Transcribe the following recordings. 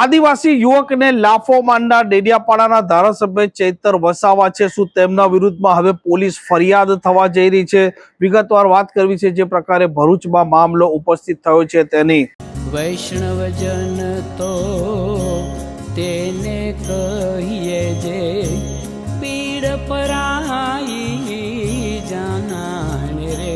આદિવાસી યુવકને લાફો મારનાર ડેડિયાપાડાના ધારાસભ્ય ચૈતર વસાવા છે, શું તેમના વિરુદ્ધમાં હવે પોલીસ ફરિયાદ થવા જઈ રહી છે? વિગતવાર વાત કરવી છે જે પ્રકારે ભરૂચમાં મામલો ઉપસ્થિત થયો છે તેની. વૈષ્ણવજન તો તેને કહીએ જે પીડ પરાઈ જાનાને રે.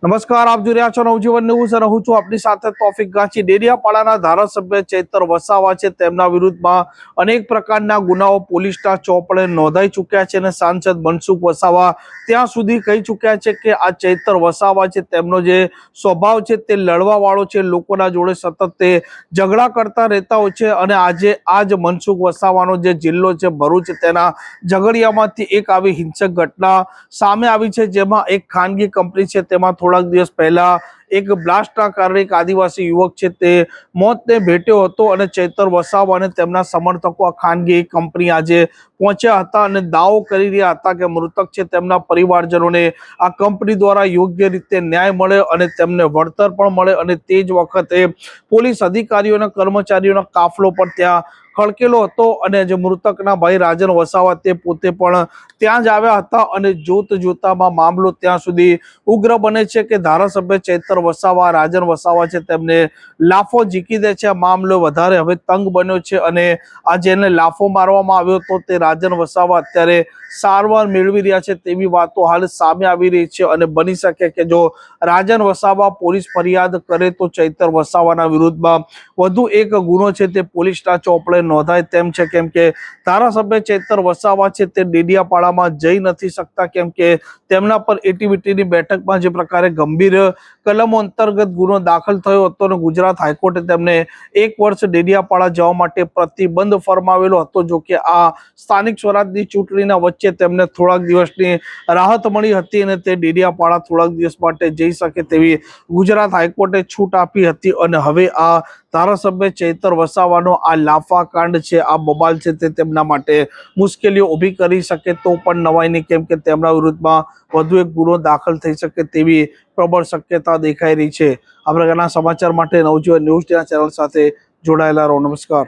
નમસ્કાર, આપ જોઈ રહ્યા છો નવજીવન ન્યૂઝ અને હું છું આપની સાથે તોફિક ગાંચી. ડેડિયાપાડાના ધારાસભ્ય ચૈતર વસાવા છે, તેમના વિરુદ્ધમાં અનેક પ્રકારના ગુનાઓ પોલીસના ચોપડે નોંધાઈ ચૂક્યા છે અને સાંસદ મનસુખ વસાવા ત્યાં સુધી કહી ચૂક્યા છે કે આ ચૈતર વસાવા છે, તેમનો જે સ્વભાવ છે તે લડવાવાળો છે, લોકોના જોડે સતત તે ઝઘડા કરતા રહેતા હોય છે અને આજે આ જ મનસુખ વસાવાનો જે જિલ્લો છે ભરૂચ, તેના ઝઘડિયામાંથી એક આવી હિંસક ઘટના સામે આવી છે, જેમાં એક ખાનગી કંપની છે તેમાં થોડાક દિવસ પહેલા એક બ્લાસ્ટના કારણે એક આદિવાસી યુવક છે તે મોતને ભેટ્યો હતો અને ચૈતર વસાવા અને તેમના સમર્થકો આ ખાનગી કંપની આજે પહોંચ્યા હતા અને દાવો કરી રહ્યા હતા કે મૃતક છે તેમના પરિવારજનોને આ કંપની દ્વારા યોગ્ય રીતે ન્યાય મળે અને તેમને વળતર પણ મળે અને તે જ વખતે પોલીસ અધિકારીઓ અને કર્મચારીઓનો કાફલો પણ ત્યાં ખડકેલો હતો અને જે મૃતકના ભાઈ રાજન વસાવા તે પોતે પણ ત્યાં જ આવ્યા હતા અને જોતામાં મામલો ત્યાં સુધી ઉગ્ર બને છે કે ધારાસભ્ય ચૈતર વસાવા, રાજન વસાવા છે, તેમને લાફો ઝીકી દે છે. આ મામલો વધારે હવે તંગ બન્યો છે અને આ જેને લાફો મારવામાં આવ્યો હતો તે રાજન વસાવા અત્યારે સારવાર મેળવી રહ્યા છે તેવી વાતો હાલ સામે આવી રહી છે અને બની શકે કે જો રાજન વસાવા પોલીસ ફરિયાદ કરે તો ચૈતર વસાવાના વિરુદ્ધમાં વધુ એક ગુનો છે તે પોલીસના ચોપડે નોંધાય તેમ છે, કેમ કે ધારાસભ્ય ચૈતર વસાવા છે તે ડેડિયાપાડામાં જઈ નથી શકતા, કેમ કે તેમના પર એટીવીટીની બેઠકમાં જે પ્રકારે ગંભીર કલમો અંતર્ગત ગુનો દાખલ થયો હતો અને ગુજરાત હાઈકોર્ટે તેમને 1 વર્ષ ડેડિયાપાડા જવા માટે પ્રતિબંધ ફરમાવેલો હતો. જો કે આ સ્થાનિક સ્વરાજની ચૂંટણીના વચ્ચે તેમને થોડાક દિવસની રાહત મળી હતી અને તે ડેડિયાપાડા થોડાક દિવસ માટે જઈ શકે તેવી ગુજરાત હાઈકોર્ટે છૂટ આપી હતી અને હવે આ ધારાસભ્ય ચૈતર વસાવાનો આ લાફા કાંડ છે, આ બબાલ છે તે તેમના માટે મુશ્કેલીઓ ઊભી કરી શકે તો પણ નવાઈ નહીં, કેમ કે તેમના વિરુદ્ધમાં વધુ એક ગુનો દાખલ થઈ શકે તેવી પ્રબળ શક્યતા દેખાઈ રહી છે. આ પ્રકારના સમાચાર માટે નવજીવન ન્યૂઝ ચેનલ સાથે જોડાયેલા રહો. નમસ્કાર.